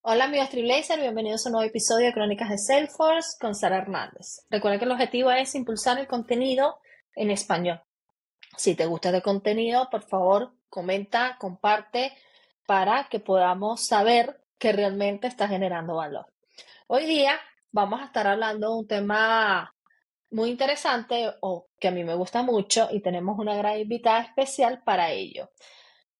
Hola amigos Trailblazer, bienvenidos a un nuevo episodio de Crónicas de Salesforce con Sara Hernández. Recuerda que el objetivo es impulsar el contenido en español. Si te gusta este contenido, por favor, comenta, comparte para que podamos saber que realmente está generando valor. Hoy día vamos a estar hablando de un tema muy interesante o que a mí me gusta mucho y tenemos una gran invitada especial para ello.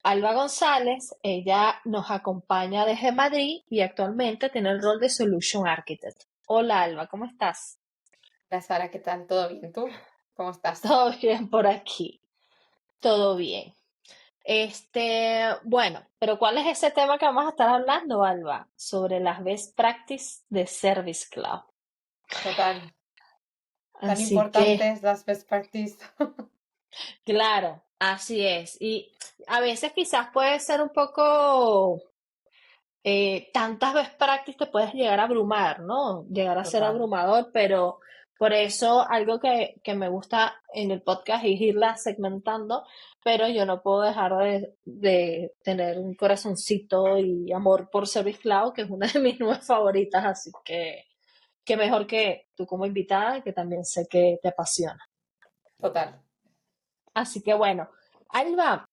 Alba González, ella nos acompaña desde Madrid y actualmente tiene el rol de Solution Architect. Hola Alba, ¿cómo estás? Hola Sara, ¿qué tal? ¿Todo bien? ¿Tú? ¿Cómo estás? Todo bien por aquí, todo bien. Bueno, pero ¿cuál es ese tema que vamos a estar hablando, Alba? Sobre las best practices de Service Cloud. Total. Tan Así que, importantes las best practices. claro, así es. Y a veces quizás puede ser un poco tantas best practices te puedes llegar a abrumar, ¿no? Llegar a ser Total. abrumador, pero por eso algo que me gusta en el podcast es irla segmentando, pero yo no puedo dejar de tener un corazoncito y amor por Service Cloud, que es una de mis nuevas favoritas, así que mejor que tú como invitada, que también sé que te apasiona. Total. Así que bueno, Alba,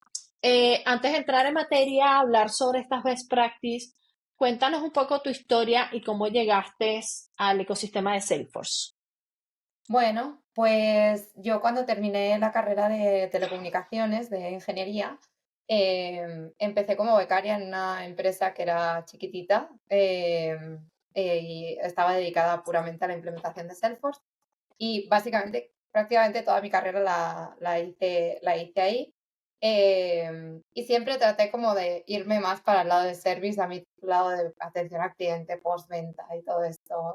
antes de entrar en materia, hablar sobre estas best practices, cuéntanos un poco tu historia y cómo llegaste al ecosistema de Salesforce. Bueno, pues yo cuando terminé la carrera de telecomunicaciones, de ingeniería, empecé como becaria en una empresa que era chiquitita y estaba dedicada puramente a la implementación de Salesforce. Y básicamente, prácticamente toda mi carrera la hice ahí. Y siempre traté como de irme más para el lado de service, a mi lado de atención al cliente, postventa y todo esto,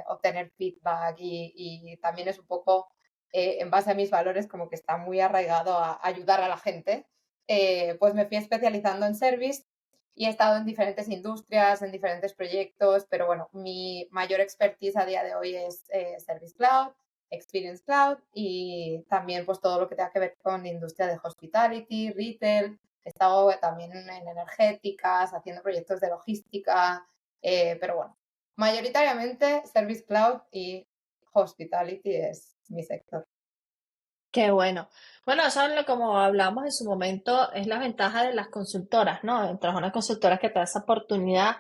obtener feedback y también es un poco en base a mis valores como que está muy arraigado a ayudar a la gente. Pues me fui especializando en service y he estado en diferentes industrias, en diferentes proyectos, pero bueno, mi mayor expertise a día de hoy es Service Cloud, Experience Cloud y también pues todo lo que tenga que ver con la industria de hospitality, retail. He estado también en energéticas, haciendo proyectos de logística, pero bueno, mayoritariamente Service Cloud y hospitality es mi sector. Qué bueno. Bueno, eso es como hablamos en su momento, es la ventaja de las consultoras, ¿no? Entras a una consultora que te da esa oportunidad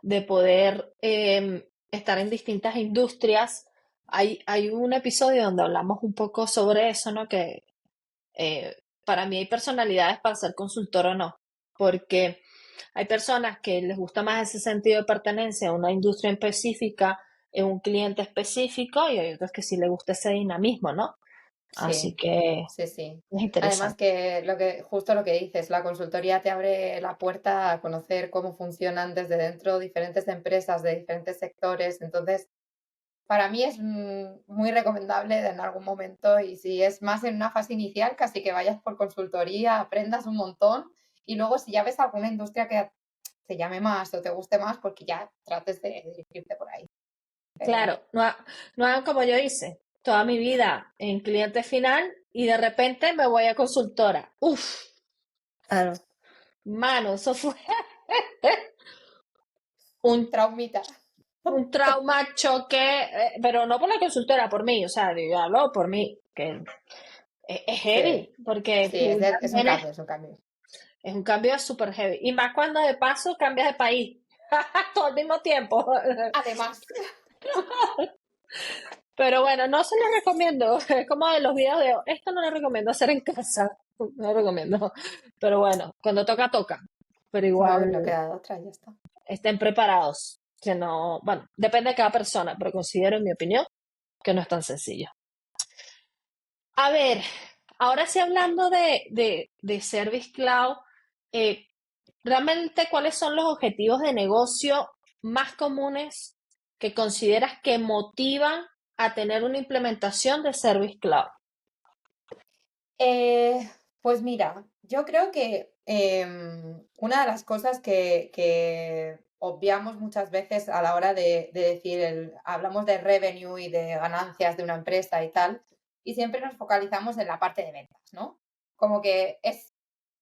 de poder estar en distintas industrias. Hay un episodio donde hablamos un poco sobre eso, ¿no? Que para mí hay personalidades para ser consultor o no, porque hay personas que les gusta más ese sentido de pertenencia a una industria específica, en un cliente específico, y hay otros que sí les gusta ese dinamismo, ¿no? Así Sí, que sí, sí. es Además interesante. que justo lo que dices, la consultoría te abre la puerta a conocer cómo funcionan desde dentro diferentes empresas de diferentes sectores. Entonces, para mí es muy recomendable en algún momento y si es más en una fase inicial, casi que vayas por consultoría, aprendas un montón y luego si ya ves alguna industria que te llame más o te guste más, porque ya trates de dirigirte por ahí. Pero Claro, bueno, no hagan como yo hice toda mi vida en cliente final y de repente me voy a consultora. Uf, claro, mano, eso fue un, traumita. un trauma, choque, pero no por la consultora, por mí, o sea, yo hablo por mí, que es Sí, heavy, porque sí, tú ya es un vienes, cambio, es un cambio. es un cambio súper heavy. Y más cuando de paso cambias de país, todo al mismo tiempo. Además, Pero bueno, no se lo recomiendo. Es como de los videos de esto no lo recomiendo hacer en casa. No lo recomiendo. Pero bueno, cuando toca, toca. Pero bueno, no igual queda de otra, ya está. estén preparados. Que no, bueno, depende de cada persona, pero considero, en mi opinión, que no es tan sencillo. A ver, ahora sí hablando de Service Cloud, eh, realmente, ¿cuáles son los objetivos de negocio más comunes que consideras que motivan a tener una implementación de Service Cloud? Pues mira, yo creo que una de las cosas que obviamos muchas veces a la hora de decir, hablamos de revenue y de ganancias de una empresa y tal, y siempre nos focalizamos en la parte de ventas, ¿no? Como que es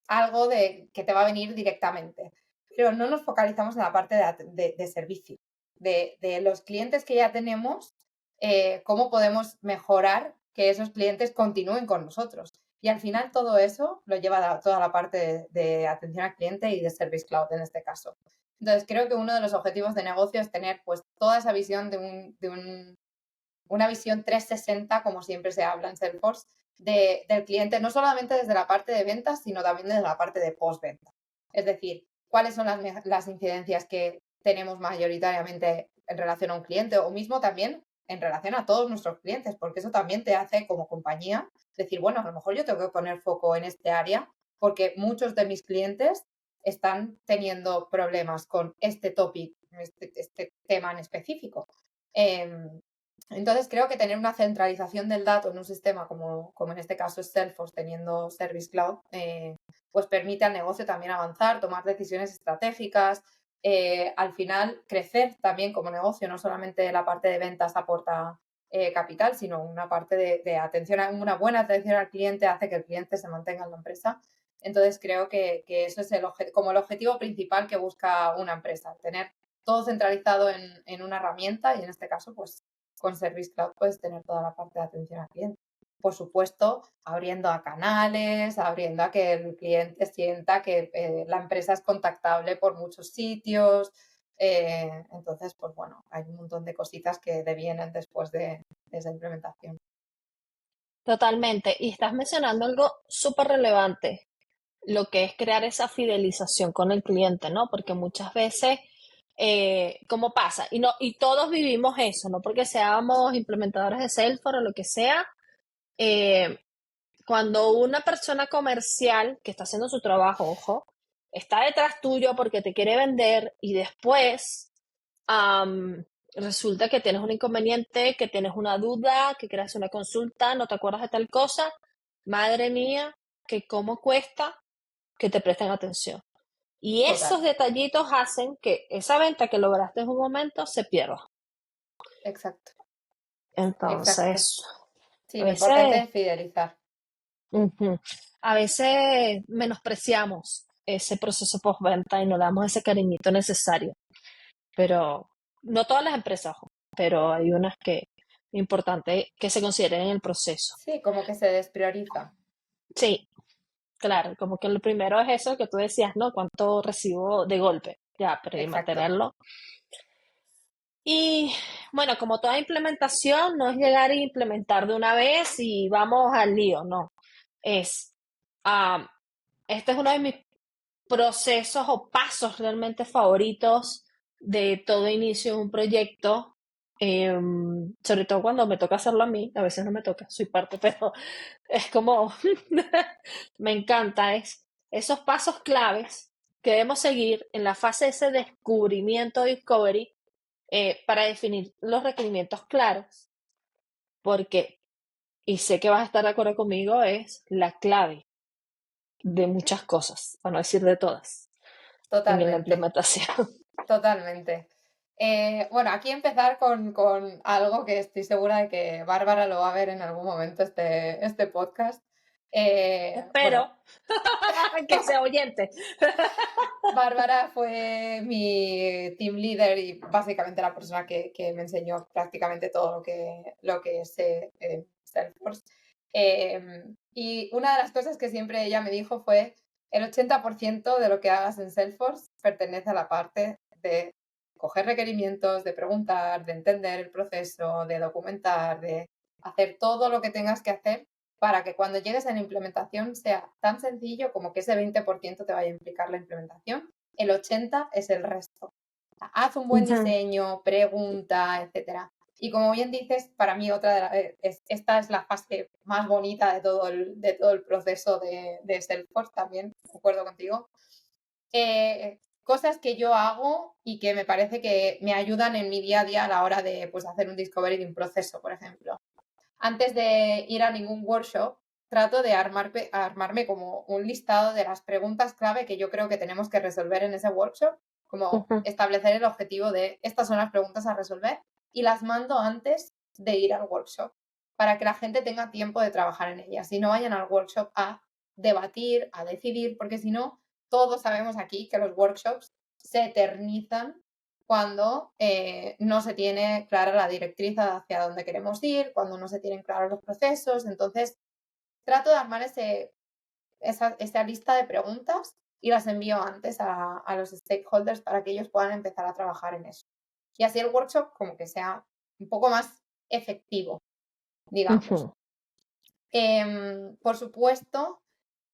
algo que te va a venir directamente. pero no nos focalizamos en la parte de servicio, de los clientes que ya tenemos, cómo podemos mejorar que esos clientes continúen con nosotros. Y al final todo eso lo lleva a toda la parte de atención al cliente y de Service Cloud en este caso. Entonces creo que uno de los objetivos de negocio es tener pues toda esa visión una visión 360, como siempre se habla en Salesforce, del cliente, no solamente desde la parte de ventas, sino también desde la parte de postventa. Es decir, cuáles son las incidencias que tenemos mayoritariamente en relación a un cliente o mismo también en relación a todos nuestros clientes, porque eso también te hace como compañía decir, bueno, a lo mejor yo tengo que poner foco en este área porque muchos de mis clientes están teniendo problemas con este topic, este tema en específico. Entonces, creo que tener una centralización del dato en un sistema como en este caso es Salesforce, teniendo Service Cloud, pues permite al negocio también avanzar, tomar decisiones estratégicas, al final crecer también como negocio, no solamente la parte de ventas aporta capital, sino una parte de atención, una buena atención al cliente hace que el cliente se mantenga en la empresa. Entonces, creo que eso es como el objetivo principal que busca una empresa, tener todo centralizado en una herramienta y en este caso, pues con Service Cloud puedes tener toda la parte de atención al cliente. Por supuesto, abriendo a canales, abriendo a que el cliente sienta que la empresa es contactable por muchos sitios. Entonces, pues bueno, hay un montón de cositas que devienen después de esa implementación. Totalmente. Y estás mencionando algo súper relevante, lo que es crear esa fidelización con el cliente, ¿no? Porque muchas veces, ¿cómo pasa? Y, no, y todos vivimos eso, no porque seamos implementadores de Salesforce o lo que sea. eh, Cuando una persona comercial que está haciendo su trabajo, ojo, está detrás tuyo porque te quiere vender y después resulta que tienes un inconveniente, que tienes una duda, que quieres hacer una consulta, no te acuerdas de tal cosa, madre mía, que cómo cuesta que te presten atención. Y Total, esos detallitos hacen que esa venta que lograste en un momento se pierda. exacto, exacto. Entonces, Sí, a lo importante veces, es fidelizar. ujú, a veces menospreciamos ese proceso postventa y no le damos ese cariñito necesario. Pero no todas las empresas, ojo, pero hay unas que es importante que se consideren en el proceso. Sí, como que se desprioriza. Sí, claro, como que lo primero es eso que tú decías, ¿no? ¿Cuánto recibo de golpe? Ya, pero y Exacto. mantenerlo. Y bueno, como toda implementación, no es llegar e implementar de una vez y vamos al lío, no. Es, ah, este es uno de mis procesos o pasos realmente favoritos de todo inicio de un proyecto, sobre todo cuando me toca hacerlo a mí, a veces no me toca, soy parte, pero es como, me encanta, es esos pasos claves que debemos seguir en la fase de ese descubrimiento, discovery, para definir los requerimientos claros, porque, y sé que vas a estar de acuerdo conmigo, es la clave de muchas cosas, para no decir de todas, en la Totalmente. implementación. Totalmente. Bueno, aquí empezar con algo que estoy segura de que Bárbara lo va a ver en algún momento este podcast. Bueno, Espero que sea oyente. Bárbara fue mi team leader y básicamente la persona que me enseñó prácticamente todo lo que sé en Salesforce. Y una de las cosas que siempre ella me dijo fue, el 80% de lo que hagas en Salesforce pertenece a la parte de coger requerimientos, de preguntar, de entender el proceso, de documentar, de hacer todo lo que tengas que hacer para que cuando llegues a la implementación sea tan sencillo como que ese 20% te vaya a implicar la implementación, el 80% es el resto. Haz un buen Ujú. diseño, pregunta, etcétera. Y como bien dices, para mí esta es la fase más bonita de todo el proceso de Salesforce también, de acuerdo contigo. Cosas que yo hago y que me parece que me ayudan en mi día a día a la hora de pues, hacer un discovery de un proceso, por ejemplo. Antes de ir a ningún workshop, trato de armarme como un listado de las preguntas clave que yo creo que tenemos que resolver en ese workshop, como Ujú. establecer el objetivo de estas son las preguntas a resolver y las mando antes de ir al workshop para que la gente tenga tiempo de trabajar en ellas y no vayan al workshop a debatir, a decidir, porque si no, todos sabemos aquí que los workshops se eternizan cuando no se tiene clara la directriz hacia dónde queremos ir, cuando no se tienen claros los procesos. Entonces, trato de armar esa lista de preguntas y las envío antes a los stakeholders para que ellos puedan empezar a trabajar en eso. Y así el workshop como que sea un poco más efectivo, digamos. Por supuesto,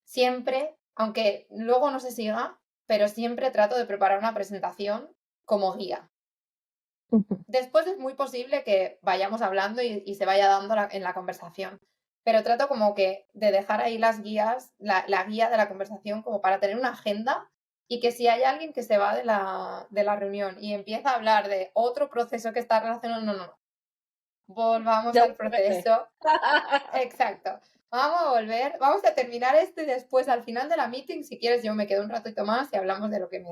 siempre, aunque luego no se siga, pero siempre trato de preparar una presentación como guía. Después es muy posible que vayamos hablando y se vaya dando en la conversación, pero trato como que de dejar ahí las guías, la guía de la conversación como para tener una agenda y que si hay alguien que se va de la reunión y empieza a hablar de otro proceso que está relacionado, no. Volvamos Ya al proceso. Exacto. Vamos a volver, vamos a terminar esto y después al final de la meeting, si quieres, yo me quedo un ratito más y hablamos de lo que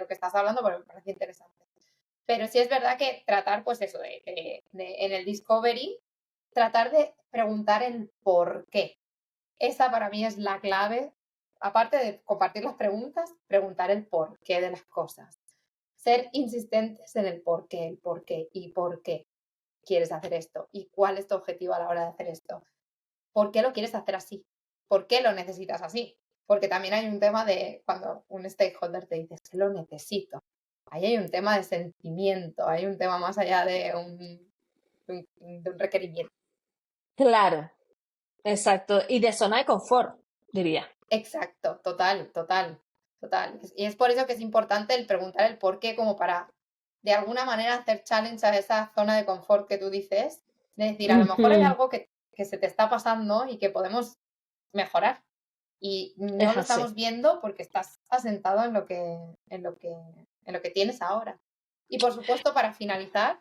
estás hablando porque me parece interesante. Pero sí es verdad que tratar, pues eso, en el Discovery, tratar de preguntar el por qué. Esa para mí es la clave. Aparte de compartir las preguntas, preguntar el por qué de las cosas. Ser insistentes en el por qué y por qué quieres hacer esto y cuál es tu objetivo a la hora de hacer esto. ¿Por qué lo quieres hacer así? ¿Por qué lo necesitas así? Porque también hay un tema de cuando un stakeholder te dice, es que lo necesito. Ahí hay un tema de sentimiento, hay un tema más allá de un requerimiento. Claro, exacto. Y de zona de confort, diría. Exacto, total. Y es por eso que es importante el preguntar el por qué, como para de alguna manera hacer challenge a esa zona de confort que tú dices. De decir, a lo mejor hay algo que se te está pasando y que podemos mejorar. Y no Es lo así. estamos viendo porque estás asentado en lo que tienes ahora. Y por supuesto, para finalizar,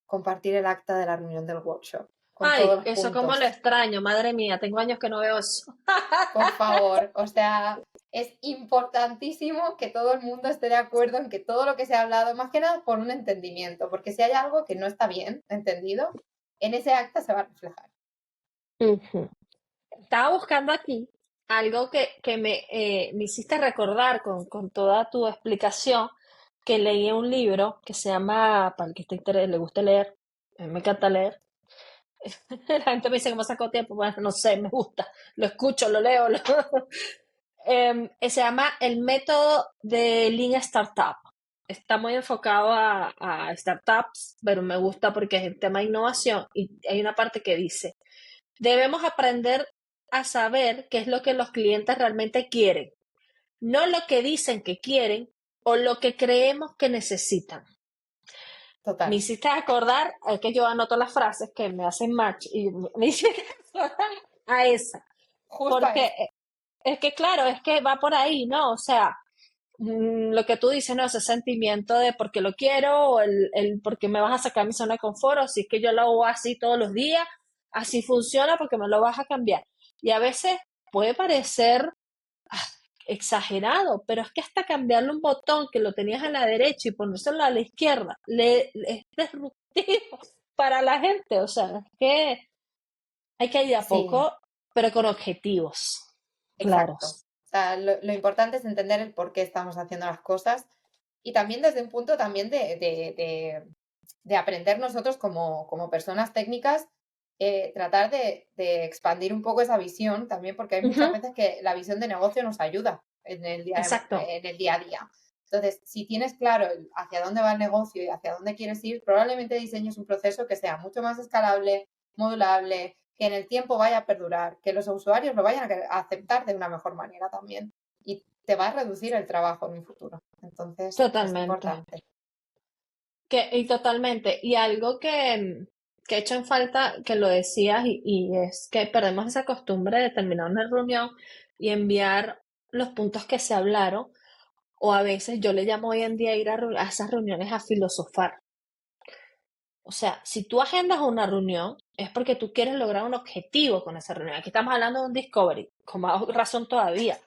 compartir el acta de la reunión del workshop con todos Ay, los eso como lo puntos. extraño, madre mía, tengo años que no veo eso. Por favor, o sea, es importantísimo que todo el mundo esté de acuerdo en que todo lo que se ha hablado, más que nada por un entendimiento, porque si hay algo que no está bien entendido, en ese acta se va a reflejar. Estaba buscando aquí algo que me hiciste recordar con toda tu explicación, que leí en un libro que se llama, para el que le guste leer, a mí me encanta leer. La gente me dice que me sacó tiempo, bueno, no sé, me gusta, lo escucho, lo leo. Se llama El método de Lean Startup. Está muy enfocado a startups, pero me gusta porque es el tema de innovación y hay una parte que dice, debemos aprender a saber qué es lo que los clientes realmente quieren, no lo que dicen que quieren o lo que creemos que necesitan. Me Total. hiciste acordar, es que yo anoto las frases que me hacen match y me hiciste acordar a esa, Justo a porque eso. es que claro, es que va por ahí, ¿no? O sea, lo que tú dices, ¿no? Ese sentimiento de por qué lo quiero o el por qué me vas a sacar mi zona de confort o si es que yo lo hago así todos los días, así funciona porque me lo vas a cambiar. Y a veces puede parecer exagerado, pero es que hasta cambiarle un botón que lo tenías a la derecha y ponérselo a la izquierda, es disruptivo para la gente. O sea, es que hay que ir a Sí, poco, pero con objetivos exacto. claros. O sea, lo importante es entender el por qué estamos haciendo las cosas y también desde un punto también de aprender nosotros como personas técnicas, tratar de expandir un poco esa visión también, porque hay muchas Ujú, veces que la visión de negocio nos ayuda exacto, en el día a día. Entonces, si tienes claro hacia dónde va el negocio y hacia dónde quieres ir, probablemente diseñes un proceso que sea mucho más escalable, modulable, que en el tiempo vaya a perdurar, que los usuarios lo vayan a aceptar de una mejor manera también. Y te va a reducir el trabajo en un futuro. Entonces, es totalmente. importante. Y totalmente. Y algo que he hecho en falta, que lo decías, y es que perdemos esa costumbre de terminar una reunión y enviar los puntos que se hablaron, o a veces yo le llamo hoy en día ir a esas reuniones a filosofar. O sea, si tú agendas una reunión, es porque tú quieres lograr un objetivo con esa reunión. Aquí estamos hablando de un discovery, con más razón todavía.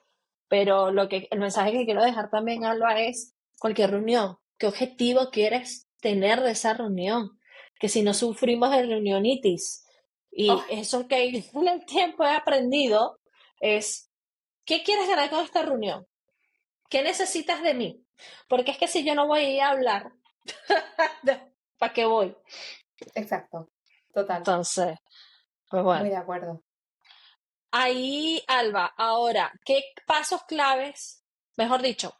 Pero el mensaje que quiero dejar también, Alba, es cualquier reunión. ¿Qué objetivo quieres tener de esa reunión? Que si no sufrimos de reunionitis. Oh, Y eso que en el tiempo he aprendido es, ¿qué quieres ganar con esta reunión? ¿qué necesitas de mí? Porque es que si yo no voy a ir a hablar, ¿para qué voy? Exacto, total, Entonces, pues muy bueno. de acuerdo. Ahí, Alba, ahora, ¿qué pasos claves, mejor dicho,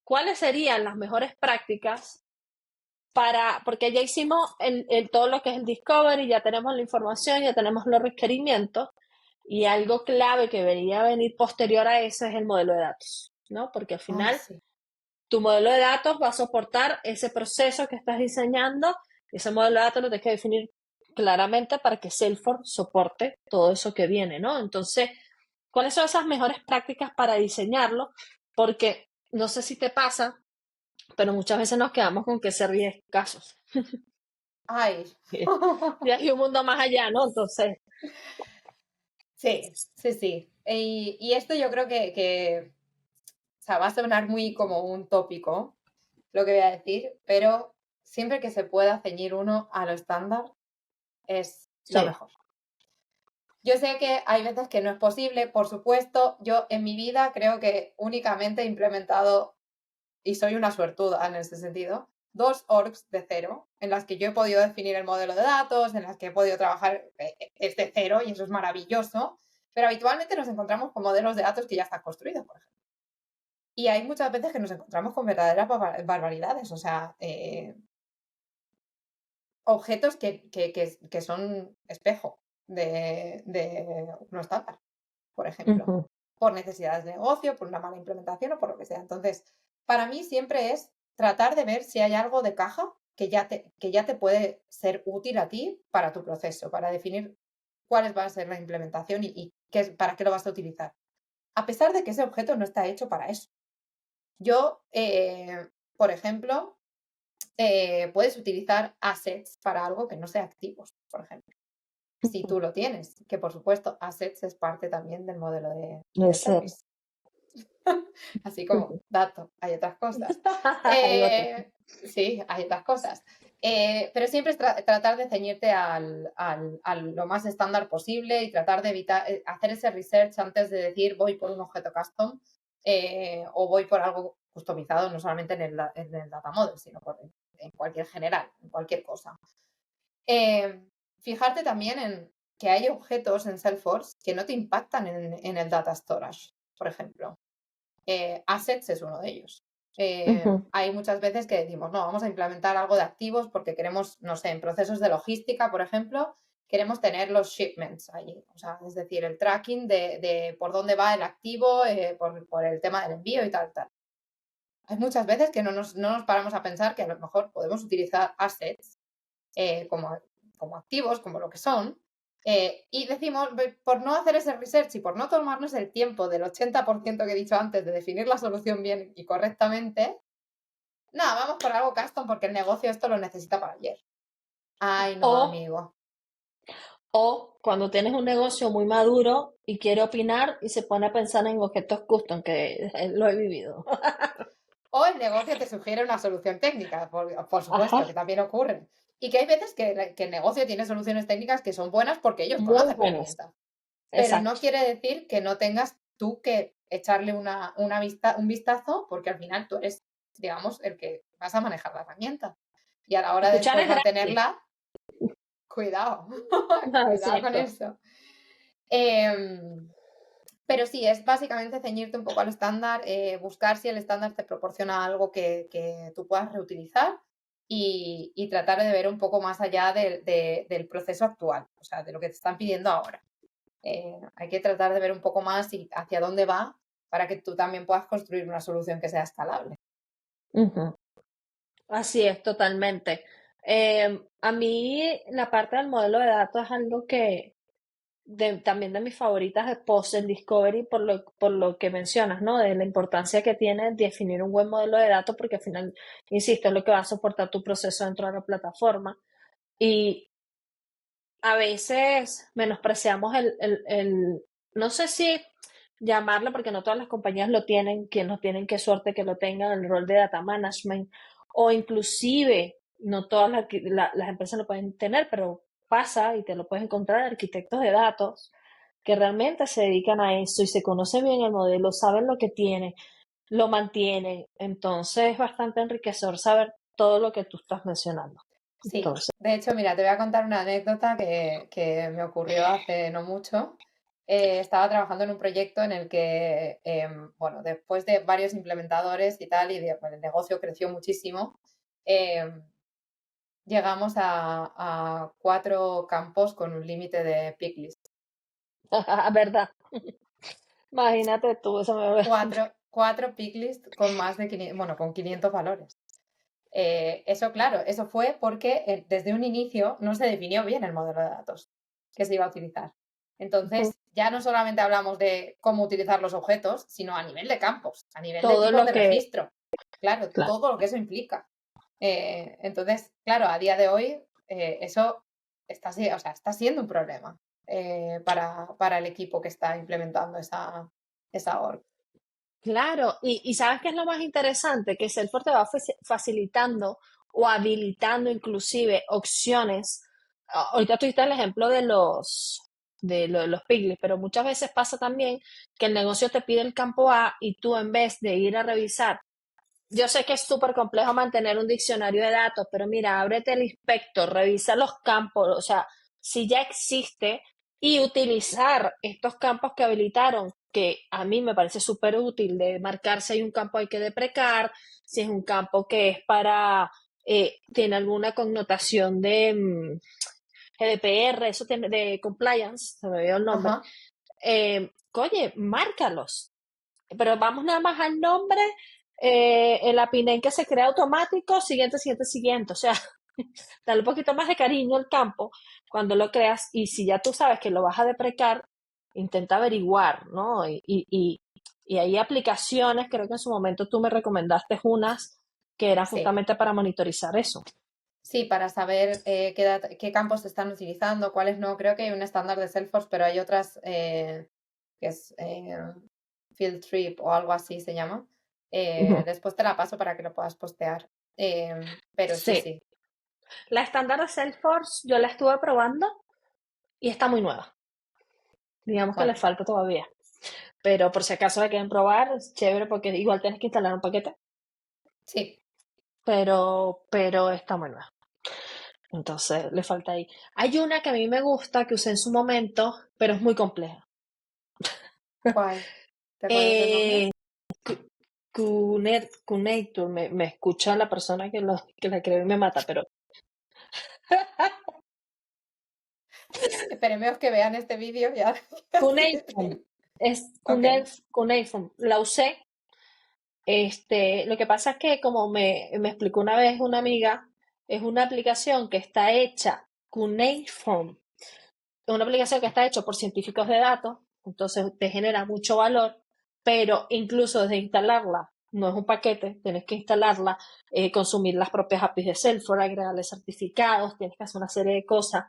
cuáles serían las mejores prácticas porque ya hicimos todo lo que es el discovery, ya tenemos la información, ya tenemos los requerimientos, y algo clave que debería venir posterior a eso es el modelo de datos, ¿no? Porque al Ay, final sí. tu modelo de datos va a soportar ese proceso que estás diseñando, y ese modelo de datos lo tienes que definir claramente para que Salesforce soporte todo eso que viene, ¿no? Entonces, ¿cuáles son esas mejores prácticas para diseñarlo? Porque no sé si te pasa, pero muchas veces nos quedamos con que ser bien escasos. Ay. Y hay un mundo más allá, ¿no? Entonces, Sí, sí, sí. Y esto yo creo que, o sea, va a sonar muy como un tópico lo que voy a decir, pero siempre que se pueda ceñir uno a lo estándar es lo sí, mejor. Yo sé que hay veces que no es posible, por supuesto. Yo en mi vida creo que únicamente he implementado, y soy una suertuda en ese sentido, 2 orgs de cero, en las que yo he podido definir el modelo de datos, en las que he podido trabajar desde cero, y eso es maravilloso, pero habitualmente nos encontramos con modelos de datos que ya están construidos, por ejemplo. Y hay muchas veces que nos encontramos con verdaderas barbaridades, o sea, objetos que son espejo de uno estándar, por ejemplo, ujú, por necesidades de negocio, por una mala implementación o por lo que sea. Entonces, para mí siempre es tratar de ver si hay algo de caja que ya te puede ser útil a ti para tu proceso, para definir cuáles va a ser la implementación y para qué lo vas a utilizar. A pesar de que ese objeto no está hecho para eso. Yo, por ejemplo, puedes utilizar assets para algo que no sea activos, por ejemplo. Si tú lo tienes, que por supuesto assets es parte también del modelo de ese. service. Así como dato, hay otras cosas. Hay otro. Sí, hay otras cosas. Pero siempre es tratar de ceñirte a lo más estándar posible y tratar de evitar hacer ese research antes de decir voy por un objeto custom o voy por algo customizado, no solamente en el data model, sino en cualquier general, en cualquier cosa. Eh, Fijarte también en que hay objetos en Salesforce que no te impactan en el data storage, por ejemplo. Assets es uno de ellos. Ujú, Hay muchas veces que decimos, no, vamos a implementar algo de activos porque queremos, no sé, en procesos de logística, por ejemplo, queremos tener los shipments allí. O sea, es decir, el tracking de por dónde va el activo, por el tema del envío y tal, tal. Hay muchas veces que no nos paramos a pensar que a lo mejor podemos utilizar assets como activos, como lo que son, y decimos, por no hacer ese research y por no tomarnos el tiempo del 80% que he dicho antes de definir la solución bien y correctamente, nada, vamos por algo custom porque el negocio esto lo necesita para ayer. Ay, no, O, amigo. o cuando tienes un negocio muy maduro y quiere opinar y se pone a pensar en objetos custom, que lo he vivido. O el negocio te sugiere una solución técnica, por Ajá, supuesto, que también ocurre. Y que hay veces que el negocio tiene soluciones técnicas que son buenas porque ellos muy conocen la buenas. herramienta. Pero no Exacto. quiere decir que no tengas tú que echarle un vistazo, porque al final tú eres, digamos, el que vas a manejar la herramienta. Y a la hora de Escuchar después es gratis. mantenerla, cuidado, cuidado con Exacto. eso. Em, pero sí, es básicamente ceñirte un poco al estándar, buscar si el estándar te proporciona algo que tú puedas reutilizar y tratar de ver un poco más allá del proceso actual, o sea, de lo que te están pidiendo ahora. Hay que tratar de ver un poco más y hacia dónde va para que tú también puedas construir una solución que sea escalable. Ujú. Así es, totalmente. A mí la parte del modelo de datos es algo que también de mis favoritas de Post en Discovery por lo que mencionas, ¿no? De la importancia que tiene definir un buen modelo de datos porque al final, insisto, es lo que va a soportar tu proceso dentro de la plataforma. Y a veces menospreciamos no sé si llamarlo, porque no todas las compañías lo tienen, quien lo tienen, qué suerte que lo tengan, el rol de data management, o inclusive no todas las empresas lo pueden tener, pero pasa y te lo puedes encontrar arquitectos de datos que realmente se dedican a eso y se conocen bien el modelo, saben lo que tiene lo mantienen. Entonces es bastante enriquecedor saber todo lo que tú estás mencionando. Sí, Entonces, de hecho, mira, te voy a contar una anécdota que me ocurrió hace no mucho. Estaba trabajando en un proyecto en el que, bueno, después de varios implementadores y tal, bueno, el negocio creció muchísimo, em, llegamos a 4 campos con un límite de picklist. verdad, imagínate tú, eso me... Cuatro picklist con más de 500, bueno, con 500 valores. Eso, claro, eso fue porque desde un inicio no se definió bien el modelo de datos que se iba a utilizar. Entonces, ya no solamente hablamos de cómo utilizar los objetos, sino a nivel de campos, a nivel de todo tipos lo de que... registro. Claro, Claro. todo lo que eso implica. Entonces, claro, a día de hoy eso o sea, está siendo un problema para el equipo que está implementando esa org. Claro, y ¿sabes qué es lo más interesante? Que Salesforce te va facilitando o habilitando inclusive opciones. Ahorita tuviste el ejemplo de los Piglets, pero muchas veces pasa también que el negocio te pide el campo A y tú en vez de ir a revisar, yo sé que es súper complejo mantener un diccionario de datos, pero mira, ábrete el inspector, revisa los campos, o sea, si ya existe, y utilizar estos campos que habilitaron, que a mí me parece súper útil de marcar si hay un campo hay que deprecar, si es un campo que es para, tiene alguna connotación de GDPR, eso tiene de compliance, se me dio el nombre. Ajá. Oye, márcalos, pero vamos nada más al nombre, el APINEN que se crea automático, siguiente, siguiente, siguiente. O sea, dale un poquito más de cariño al campo cuando lo creas y si ya tú sabes que lo vas a deprecar, intenta averiguar, ¿no? Y hay aplicaciones, creo que en su momento tú me recomendaste unas que eran Sí. justamente para monitorizar eso. Sí, para saber qué campos se están utilizando, cuáles no. Creo que hay un estándar de Salesforce, pero hay otras que es Field Trip o algo así se llama. Ujú. Después te la paso para que lo puedas postear. Pero sí, Sí, sí. la estándar de Salesforce yo la estuve probando y está muy nueva. Digamos que le Vale. falta todavía. Pero por si acaso la quieren probar, es chévere porque igual tienes que instalar un paquete, Sí. pero está muy nueva. Entonces le falta ahí. Hay una que a mí me gusta, que usé en su momento, pero es muy compleja. ¿Cuál? ¿Te acuerdas del nombre? Eh, Kunator, me escucha la persona que la creó y me mata, pero Esperemos que vean este vídeo ya. Cuneiform, es Ok. Cuneiform, la usé. Lo que pasa es que, como me explicó una vez una amiga, es una aplicación que está hecha, Cuneiform, es una aplicación que está hecha por científicos de datos, entonces te genera mucho valor, pero incluso desde instalarla, no es un paquete, tienes que instalarla, consumir las propias APIs de Salesforce, agregarle certificados, tienes que hacer una serie de cosas.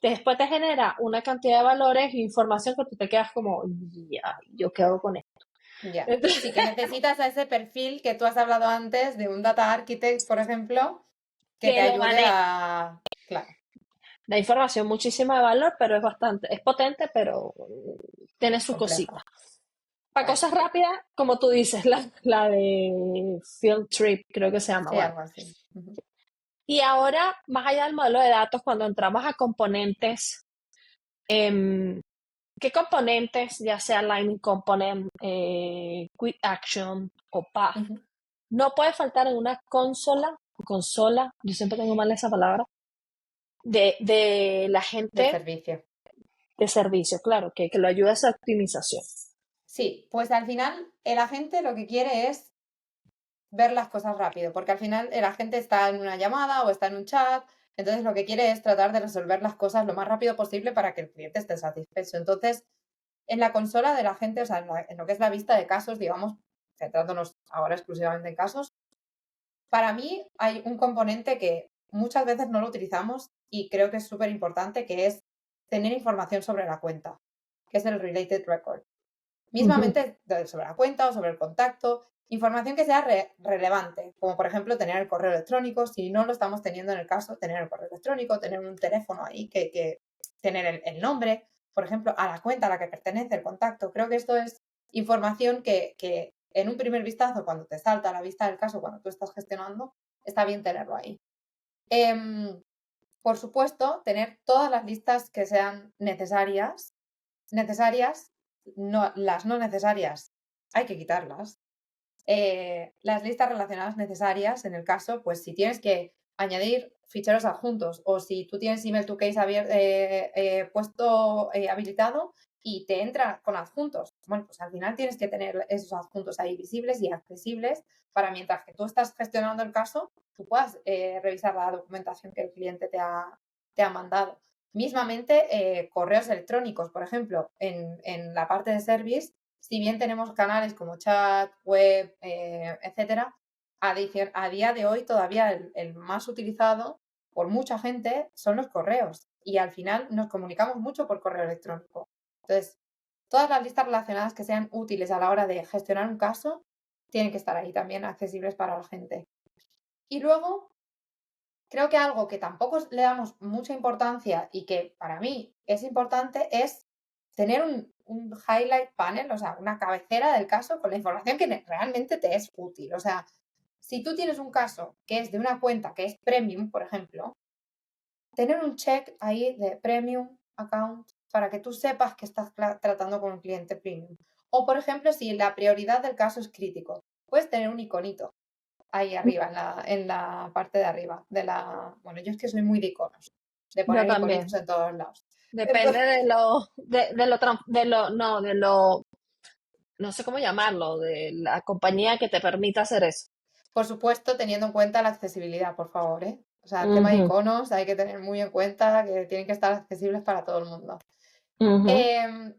Después te genera una cantidad de valores e información que tú te quedas como, ya, ¿yo qué hago con esto? Ya. Entonces, Sí que necesitas a ese perfil que tú has hablado antes de un data architect, por ejemplo, que te que lo ayude maneja. a... Claro, Da información muchísima de valor, pero es bastante, es potente, pero tiene sus compleja. cositas. Para Bueno, cosas rápidas, como tú dices, la de Field Trip, creo que se llama, sí, bueno. algo así. Ujú. Y ahora, más allá del modelo de datos, cuando entramos a componentes, em, ¿qué componentes, ya sea Lightning Component, Quick Action o Path, Ujú. no puede faltar en una consola, yo siempre tengo mal esa palabra, de la De gente servicio. de servicio, claro, que lo ayuda a esa optimización. Sí, pues al final el agente lo que quiere es ver las cosas rápido, porque al final el agente está en una llamada o está en un chat, entonces lo que quiere es tratar de resolver las cosas lo más rápido posible para que el cliente esté satisfecho. Entonces, en la consola del agente, o sea, en lo que es la vista de casos, digamos, centrándonos ahora exclusivamente en casos, para mí hay un componente que muchas veces no lo utilizamos y creo que es súper importante, que es tener información sobre la cuenta, que es el related record. Ujú. Mismamente sobre la cuenta o sobre el contacto, información que sea relevante, como por ejemplo tener el correo electrónico, si no lo estamos teniendo en el caso, tener el correo electrónico, tener un teléfono ahí, tener el nombre, por ejemplo, a la cuenta a la que pertenece el contacto. Creo que esto es información que en un primer vistazo, cuando te salta a la vista del caso, cuando tú estás gestionando, está bien tenerlo ahí. Por supuesto, tener todas las listas que sean necesarias, no, las no necesarias hay que quitarlas. Las listas relacionadas necesarias, en el caso, pues si tienes que añadir ficheros adjuntos o si tú tienes Email to Case puesto habilitado y te entra con adjuntos, bueno, pues al final tienes que tener esos adjuntos ahí visibles y accesibles para mientras que tú estás gestionando el caso, tú puedas revisar la documentación que el cliente te ha mandado. Mismamente, correos electrónicos, por ejemplo, en la parte de service, si bien tenemos canales como chat, web, etcétera, a día de hoy todavía el más utilizado por mucha gente son los correos y al final nos comunicamos mucho por correo electrónico. Entonces, todas las listas relacionadas que sean útiles a la hora de gestionar un caso tienen que estar ahí también accesibles para la gente. Y luego, creo que algo que tampoco le damos mucha importancia y que para mí es importante es tener un highlight panel, o sea, una cabecera del caso con la información que realmente te es útil. O sea, si tú tienes un caso que es de una cuenta que es premium, por ejemplo, tener un check ahí de premium account para que tú sepas que estás tratando con un cliente premium. O, por ejemplo, si la prioridad del caso es crítico, puedes tener un iconito ahí arriba, en la parte de arriba de la... Bueno, yo es que soy muy de iconos, de Yo poner iconitos también. en todos lados. Depende Entonces, no sé cómo llamarlo, de la compañía que te permita hacer eso. por supuesto, teniendo en cuenta la accesibilidad, por favor, ¿eh? O sea, el tema de Ujú, iconos hay que tener muy en cuenta que tienen que estar accesibles para todo el mundo. ujú.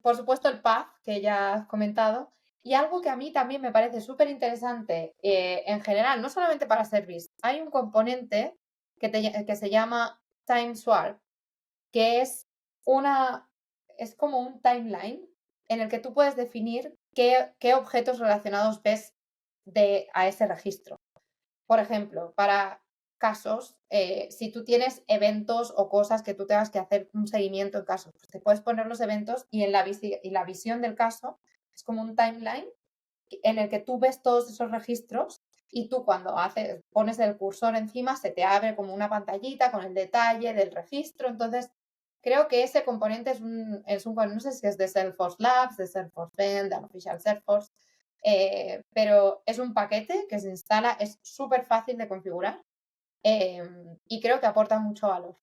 Por supuesto, el path, que ya has comentado, y algo que a mí también me parece súper interesante en general, no solamente para Service, hay un componente que se llama Time Swap, que es como un timeline en el que tú puedes definir qué objetos relacionados ves a ese registro. Por ejemplo, para casos, si tú tienes eventos o cosas que tú tengas que hacer un seguimiento en casos, pues te puedes poner los eventos y y la visión del caso es como un timeline en el que tú ves todos esos registros y tú cuando pones el cursor encima se te abre como una pantallita con el detalle del registro. Entonces, creo que ese componente no sé si es de Salesforce Labs, de Salesforce Bend, de Unofficial Salesforce, pero es un paquete que se instala, es súper fácil de configurar y creo que aporta mucho valor.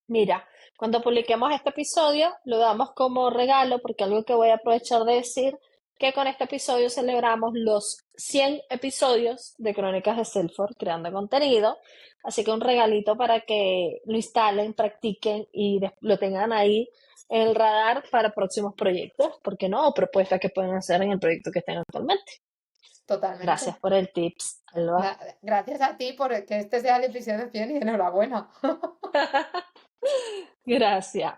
Mira, cuando publiquemos este episodio, lo damos como regalo, porque algo que voy a aprovechar de decir, que con este episodio celebramos los 100 episodios de Crónicas de Salesforce creando contenido. Así que un regalito para que lo instalen, practiquen y lo tengan ahí en el radar para próximos proyectos, ¿por qué no? O propuestas que pueden hacer en el proyecto que estén actualmente. Gracias Totalmente. por el tips, Alba. Gracias a ti por que este sea el episodio 100 y enhorabuena. Gracias.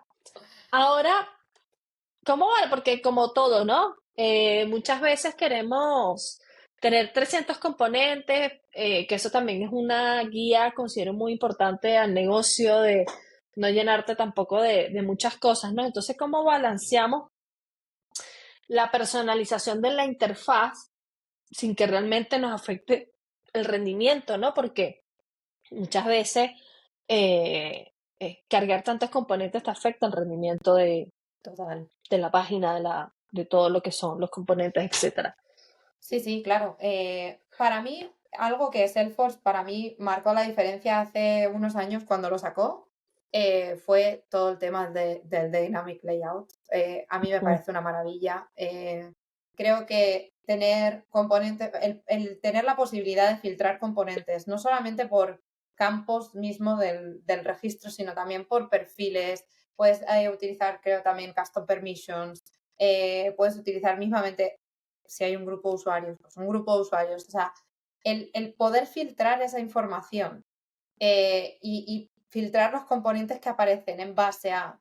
Ahora, ¿cómo vale? Porque como todo, ¿no? Muchas veces queremos tener 300 componentes, que eso también es una guía, considero muy importante al negocio de no llenarte tampoco de muchas cosas, ¿no? Entonces, ¿cómo balanceamos la personalización de la interfaz sin que realmente nos afecte el rendimiento, ¿no? Porque muchas veces cargar tantos componentes te afecta el rendimiento Total. de la página, de todo lo que son los componentes, etcétera. Sí, sí, claro. Para mí, algo que Salesforce para mí marcó la diferencia hace unos años cuando lo sacó, fue todo el tema del Dynamic Layout. A mí me Mm. parece una maravilla. Creo que tener componentes, el tener la posibilidad de filtrar componentes, no solamente por campos mismo del registro, sino también por perfiles. Puedes utilizar, creo, también custom permissions. Puedes utilizar mismamente si hay un grupo de usuarios, pues un grupo de usuarios. O sea, el poder filtrar esa información y filtrar los componentes que aparecen en base a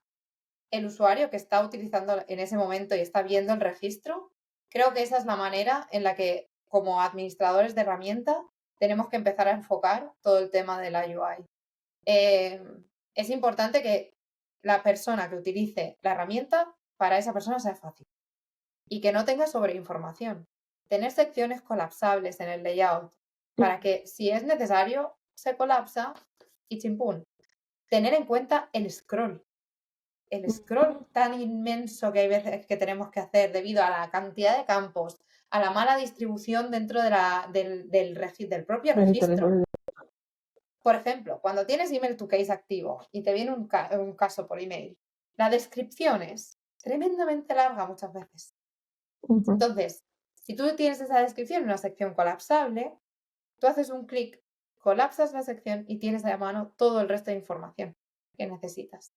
el usuario que está utilizando en ese momento y está viendo el registro, creo que esa es la manera en la que, como administradores de herramienta, tenemos que empezar a enfocar todo el tema de la UI. Eh, es importante que la persona que utilice la herramienta, para esa persona sea fácil y que no tenga sobreinformación. tener secciones colapsables en el layout para que si es necesario se colapsa y chimpún. Tener en cuenta el scroll tan inmenso que hay veces que tenemos que hacer debido a la cantidad de campos, a la mala distribución dentro del propio registro. Por ejemplo, cuando tienes email to case activo y te viene un caso por email, la descripción es tremendamente larga muchas veces. Entonces, si tú tienes esa descripción en una sección colapsable, tú haces un clic, colapsas la sección y tienes a mano todo el resto de información que necesitas.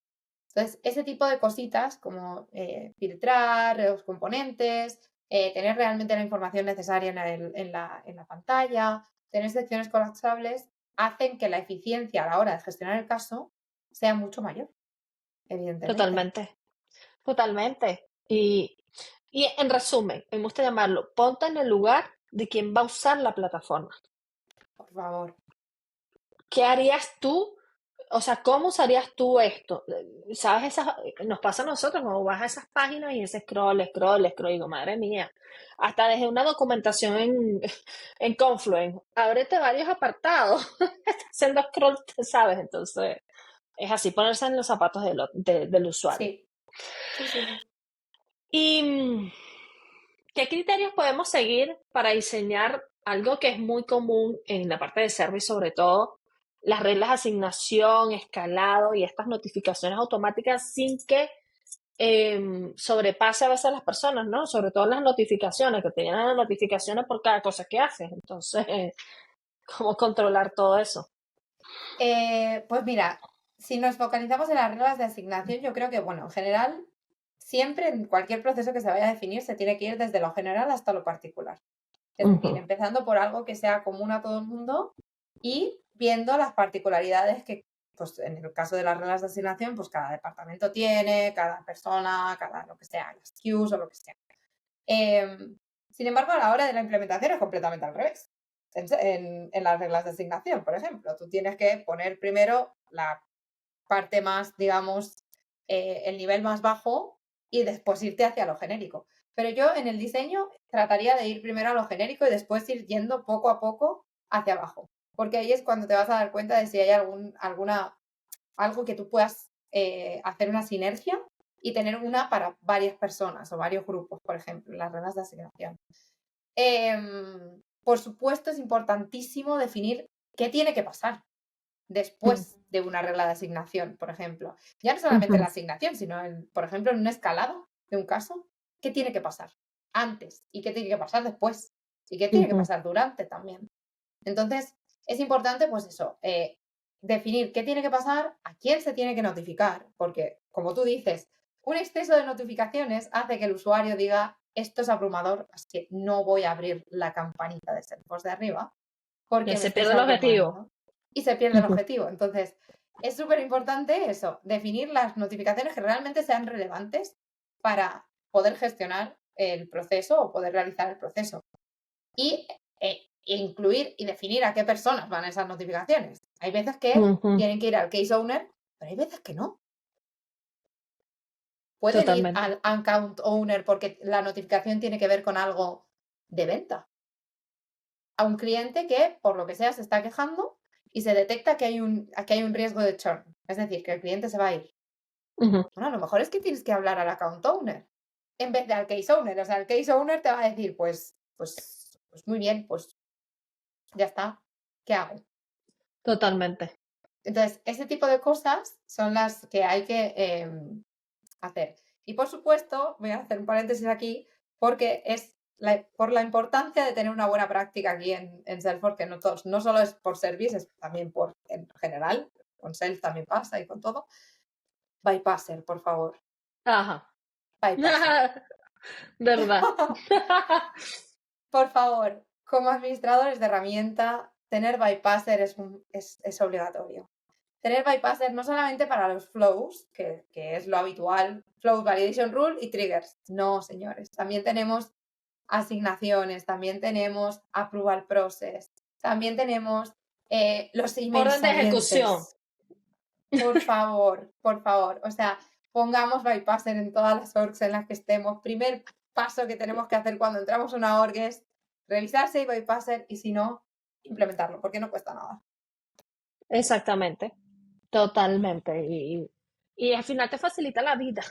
Entonces, ese tipo de cositas como filtrar los componentes, tener realmente la información necesaria en la pantalla, tener secciones colapsables, hacen que la eficiencia a la hora de gestionar el caso sea mucho mayor, evidentemente. Totalmente. Y en resumen, me gusta llamarlo, ponte en el lugar de quien va a usar la plataforma. Por favor. ¿Qué harías tú? O sea, ¿cómo usarías tú esto? ¿Sabes? Nos pasa a nosotros cuando vas a esas páginas y ese scroll, digo, madre mía, hasta desde una documentación en Confluence, ábrete varios apartados, está haciendo scroll, ¿sabes? Entonces, es así, ponerse en los zapatos del usuario. Sí. ¿Y qué criterios podemos seguir para diseñar algo que es muy común en la parte de service, sobre todo, las reglas de asignación, escalado y estas notificaciones automáticas sin que sobrepase a veces a las personas, ¿no? Sobre todo las notificaciones, que te llenan de notificaciones por cada cosa que haces. Entonces, ¿cómo controlar todo eso? Pues mira, si nos focalizamos en las reglas de asignación, yo creo que, bueno, en general, siempre en cualquier proceso que se vaya a definir se tiene que ir desde lo general hasta lo particular. Es decir, empezando por algo que sea común a todo el mundo y viendo las particularidades que, pues en el caso de las reglas de asignación, pues cada departamento tiene, cada persona, cada lo que sea, las queues o lo que sea. Sin embargo, a la hora de la implementación es completamente al revés. En las reglas de asignación, por ejemplo, tú tienes que poner primero la parte más, digamos, el nivel más bajo y después irte hacia lo genérico. Pero yo en el diseño trataría de ir primero a lo genérico y después ir yendo poco a poco hacia abajo. Porque ahí es cuando te vas a dar cuenta de si hay algo que tú puedas hacer una sinergia y tener una para varias personas o varios grupos, por ejemplo, en las reglas de asignación. Por supuesto, es importantísimo definir qué tiene que pasar después de una regla de asignación, por ejemplo. Ya no solamente en la asignación, sino, por ejemplo, en un escalado de un caso, ¿qué tiene que pasar antes? ¿Y qué tiene que pasar después? ¿Y qué tiene que pasar durante también? Entonces, es importante, pues eso, definir qué tiene que pasar, a quién se tiene que notificar, porque, como tú dices, un exceso de notificaciones hace que el usuario diga, esto es abrumador, así que no voy a abrir la campanita de Salesforce de arriba, porque Y me se estáis pierde el objetivo. abrumando. Y se pierde el objetivo. Entonces, es súper importante eso, definir las notificaciones que realmente sean relevantes para poder gestionar el proceso o poder realizar el proceso. Y incluir y definir a qué personas van esas notificaciones. Hay veces que tienen que ir al case owner, pero hay veces que no. Pueden ir al account owner porque la notificación tiene que ver con algo de venta. A un cliente que, por lo que sea, se está quejando y se detecta que hay un riesgo de churn. Es decir, que el cliente se va a ir. Bueno, a lo mejor es que tienes que hablar al account owner en vez de al case owner. O sea, el case owner te va a decir, pues muy bien, pues ya está. ¿Qué hago? Totalmente. Entonces, ese tipo de cosas son las que hay que hacer. Y por supuesto, voy a hacer un paréntesis aquí, porque es por la importancia de tener una buena práctica aquí en Salesforce, que no solo es por service, es también en general, con Sales también pasa y con todo. Bypasser, por favor. Ajá. Bypasser. ¿Verdad? Por favor, como administradores de herramienta, tener bypasser es obligatorio. Tener bypasser no solamente para los flows, que es lo habitual, flow, validation rule y triggers. No, señores. También tenemos asignaciones, también tenemos approval process, también tenemos los emails Orden de ejecución. salientes. Por favor, por favor. O sea, pongamos bypasser en todas las orgs en las que estemos. Primer paso que tenemos que hacer cuando entramos a una org es revisar Save Bypasser y si no, implementarlo, porque no cuesta nada. Exactamente, totalmente. Y al final te facilita la vida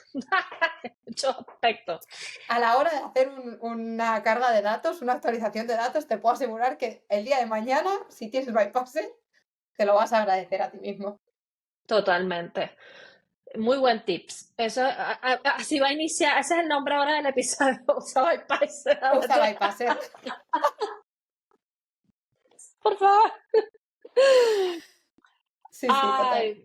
en muchos aspectos. A la hora de hacer una carga de datos, una actualización de datos, te puedo asegurar que el día de mañana, si tienes Bypasser, te lo vas a agradecer a ti mismo. Totalmente. Muy buen tips. Eso, así va a iniciar. Ese es el nombre ahora del episodio. Usa Bypasser. Usa Bypasser. Por favor. Sí, total. Ay,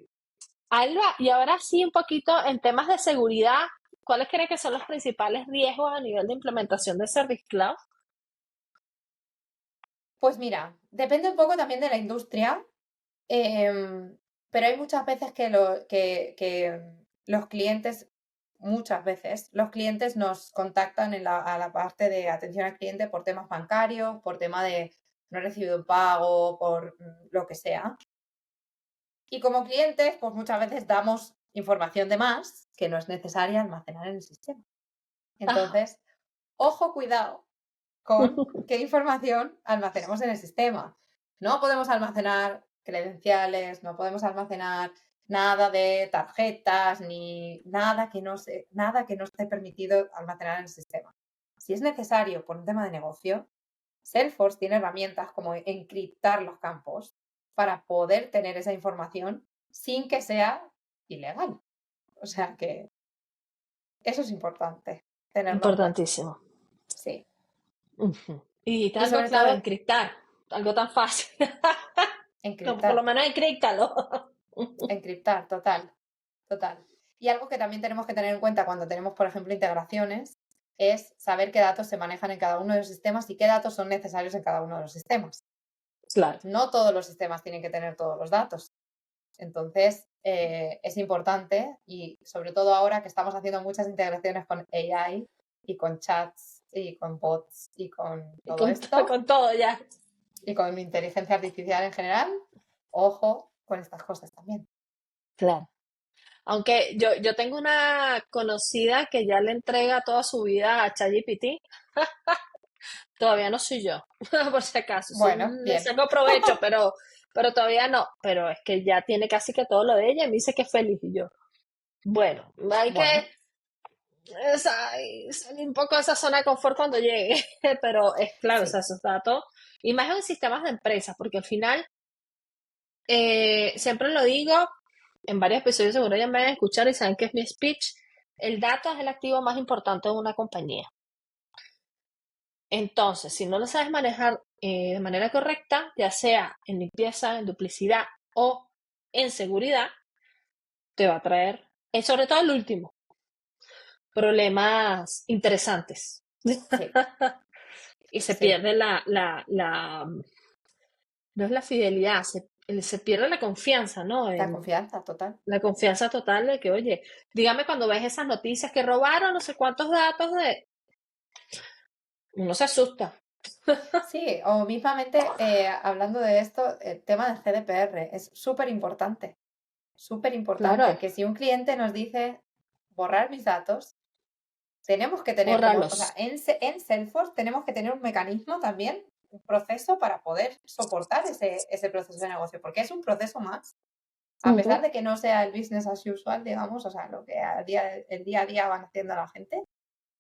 Alba, y ahora sí un poquito en temas de seguridad, ¿cuáles crees que son los principales riesgos a nivel de implementación de Service Cloud? Pues mira, depende un poco también de la industria, pero hay muchas veces que los clientes, muchas veces, los clientes nos contactan a la parte de atención al cliente por temas bancarios, por tema de no he recibido un pago, por lo que sea. Y como clientes, pues muchas veces damos información de más que no es necesaria almacenar en el sistema. Entonces, ojo, cuidado con qué información almacenamos en el sistema. No podemos almacenar credenciales, no podemos almacenar nada de tarjetas, ni nada que no esté permitido almacenar en el sistema. Si es necesario por un tema de negocio, Salesforce tiene herramientas como encriptar los campos para poder tener esa información sin que sea ilegal. O sea que eso es importante, tenerlo en cuenta. Importantísimo. Sí. Ujú. Y Y algo sobre clave, todo, encriptar. Algo tan fácil. Como por lo encriptar. menos encríptalo. Encriptar, total, total. Y algo que también tenemos que tener en cuenta cuando tenemos, por ejemplo, integraciones, es saber qué datos se manejan en cada uno de los sistemas y qué datos son necesarios en cada uno de los sistemas. Claro. No todos los sistemas tienen que tener todos los datos. Entonces, es importante y sobre todo ahora que estamos haciendo muchas integraciones con AI y con chats y con bots y con Y todo esto con todo ya. y con inteligencia artificial en general, ojo con estas cosas también. Claro. Aunque yo tengo una conocida que ya le entrega toda su vida a ChatGPT. Todavía no soy yo, por si acaso. Bueno, Le bien. saco provecho, pero todavía no. Pero es que ya tiene casi que todo lo de ella y me dice que es feliz. Y yo, bueno, hay que Bueno, salir un poco de esa zona de confort cuando llegue. Pero es claro, o sí, sea, esos datos. Y más en sistemas de empresas, porque al final, siempre lo digo, en varios episodios seguro ya me van a escuchar y saben que es mi speech. El dato es el activo más importante de una compañía. Entonces, si no lo sabes manejar de manera correcta, ya sea en limpieza, en duplicidad o en seguridad, te va a traer, sobre todo el último, problemas interesantes. sí, Y se sí. pierde no es la fidelidad, se pierde la confianza, ¿no? La confianza total. La confianza total de que, oye, dígame cuando ves esas noticias que robaron no sé cuántos datos de... Uno se asusta. Sí, o mismamente, hablando de esto, el tema del GDPR es súper importante, Claro, que si un cliente nos dice borrar mis datos, tenemos que tener como, o sea, bórralos. en Salesforce tenemos que tener un mecanismo también, un proceso para poder soportar ese proceso de negocio, porque es un proceso más, a pesar Ujú. de que no sea el business as usual, digamos, o sea, lo que el día a día van haciendo la gente,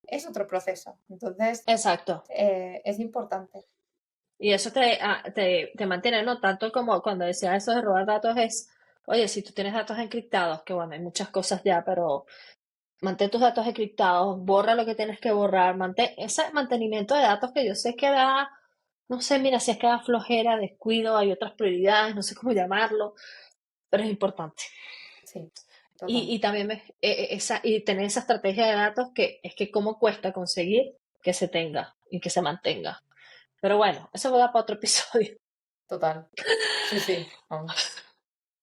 es otro proceso. Entonces, Exacto. es importante. Y eso te mantiene, ¿no? Tanto como cuando decía eso de robar datos es, oye, si tú tienes datos encriptados, que bueno, hay muchas cosas ya, pero mantén tus datos encriptados, borra lo que tienes que borrar, mantén ese mantenimiento de datos que yo sé que da, no sé, mira, si es que da flojera, descuido, hay otras prioridades, no sé cómo llamarlo, pero es importante. Sí, total. Y también y tener esa estrategia de datos que es que cómo cuesta conseguir que se tenga y que se mantenga. Pero bueno, eso va para otro episodio. Total. Sí, sí, vamos.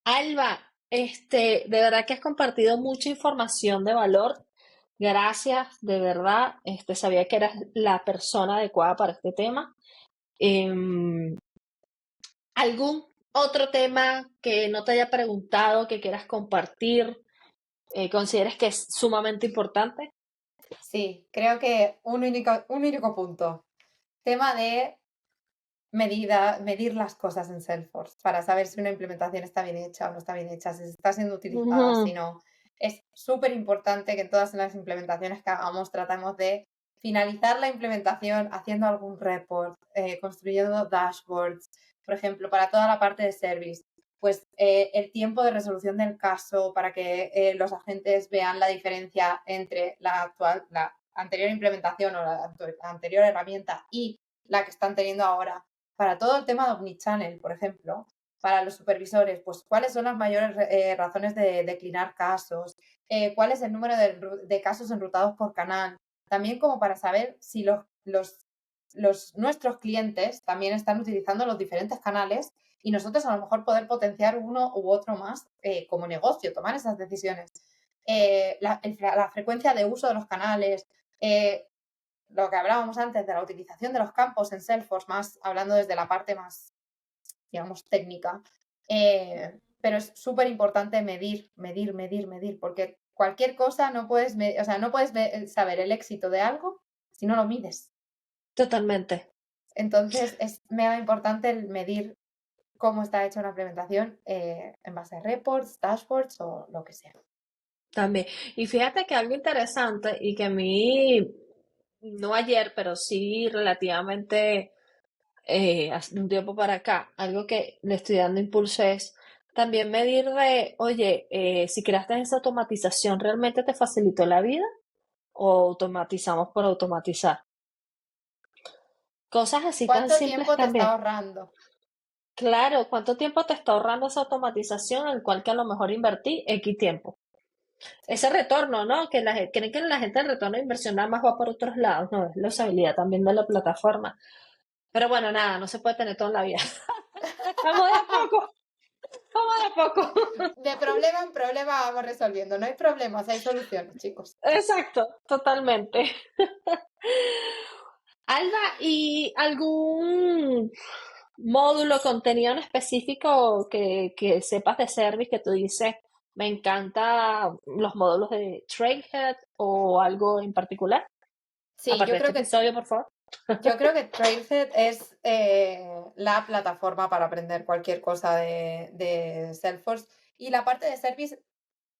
Alba, de verdad que has compartido mucha información de valor. Gracias, de verdad. Sabía que eras la persona adecuada para este tema. Em, ¿Algún otro tema que no te haya preguntado, que quieras compartir, consideres que es sumamente importante? Sí, creo que un único punto. Tema de medir las cosas en Salesforce para saber si una implementación está bien hecha o no está bien hecha, si está siendo utilizada, si no. Es súper importante que en todas las implementaciones que hagamos tratemos de finalizar la implementación haciendo algún report, construyendo dashboards, por ejemplo, para toda la parte de service, pues el tiempo de resolución del caso para que los agentes vean la diferencia entre la anterior implementación o la anterior herramienta y la que están teniendo ahora. Para todo el tema de Omnichannel, por ejemplo, para los supervisores, pues cuáles son las mayores razones de declinar casos, cuál es el número de casos enrutados por canal, también como para saber si nuestros clientes también están utilizando los diferentes canales y nosotros a lo mejor poder potenciar uno u otro más como negocio, tomar esas decisiones. La frecuencia de uso de los canales, lo que hablábamos antes de la utilización de los campos en Salesforce, más hablando desde la parte más, digamos, técnica. Pero es súper importante medir, porque cualquier cosa no puedes, no puedes saber el éxito de algo si no lo mides. Totalmente. Entonces es mega importante el medir cómo está hecha una implementación en base a reports, dashboards o lo que sea. También. Y fíjate que algo interesante y que a mí, no ayer, pero sí relativamente hace un tiempo para acá, algo que le estoy dando impulso es también medir de, oye, si creaste esa automatización, ¿realmente te facilitó la vida? ¿O automatizamos por automatizar? Cosas así tan ¿Cuánto simples tiempo te está también. ahorrando? Claro, ¿cuánto tiempo te está ahorrando esa automatización en el cual que a lo mejor invertí X tiempo? Sí. Ese retorno, ¿no? Creen que la gente el retorno de inversión nada más va por otros lados, no, es la usabilidad también de la plataforma. Pero bueno, nada, no se puede tener todo en la vida. Vamos de a poco, vamos de a poco. De problema en problema vamos resolviendo. No hay problemas, hay soluciones, chicos. Exacto, totalmente. Alba, ¿y algún módulo, contenido en específico que sepas de Service que tú dices, me encanta los módulos de Trailhead o algo en particular? Sí, Aparte de este episodio, por favor. yo creo que Trailhead es la plataforma para aprender cualquier cosa de Salesforce. Y la parte de Service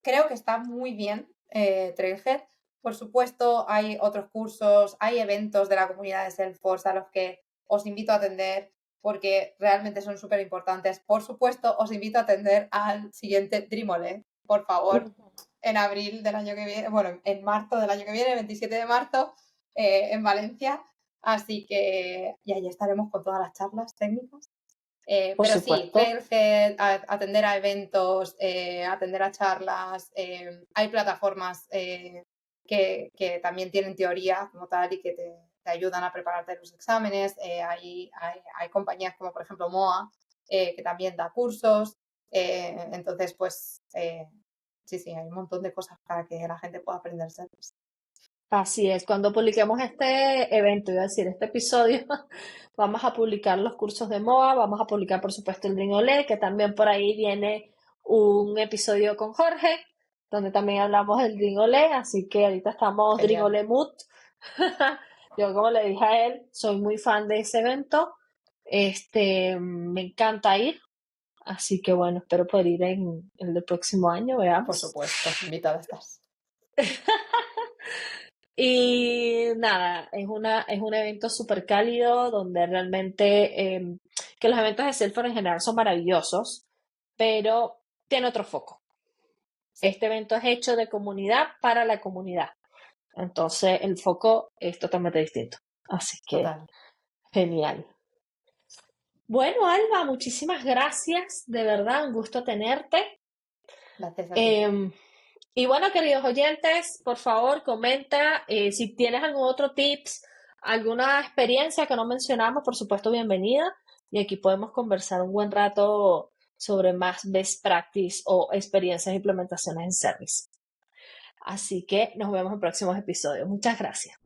creo que está muy bien, Trailhead. Por supuesto, hay otros cursos, hay eventos de la comunidad de Salesforce a los que os invito a atender porque realmente son súper importantes. Por supuesto, os invito a atender al siguiente Dreamole, por favor, en abril del año que viene, bueno, en marzo del año que viene, 27 de marzo, en Valencia. Así que, y ahí estaremos con todas las charlas técnicas. Por Pero sí, supuesto. Trailhead, atender a eventos, atender a charlas. Hay plataformas que también tienen teoría como tal y que te ayudan a prepararte los exámenes. Hay compañías como por ejemplo MOA que también da cursos. Entonces, pues sí, hay un montón de cosas para que la gente pueda aprender Service. Así es, cuando publiquemos este evento, iba a decir, este episodio, vamos a publicar los cursos de MOA, vamos a publicar, por supuesto, el Dringolé, que también por ahí viene un episodio con Jorge, donde también hablamos del Dringolé, así que ahorita estamos Genial. Dringolé Mood. Yo, como le dije a él, soy muy fan de ese evento, me encanta ir, así que bueno, espero poder ir en el próximo año, Por veamos. supuesto, invitada estás. Y nada, es un evento súper cálido donde realmente, que los eventos de Salesforce en general son maravillosos, pero tiene otro foco. Sí, Este evento es hecho de comunidad para la comunidad. Entonces el foco es totalmente distinto. Así que total. genial. Bueno, Alba, muchísimas gracias. De verdad, un gusto tenerte. Gracias a ti. Em, Y bueno, queridos oyentes, por favor, comenta si tienes algún otro tips, alguna experiencia que no mencionamos, por supuesto, bienvenida. Y aquí podemos conversar un buen rato sobre más best practice o experiencias e implementaciones en service. Así que nos vemos en próximos episodios. Muchas gracias.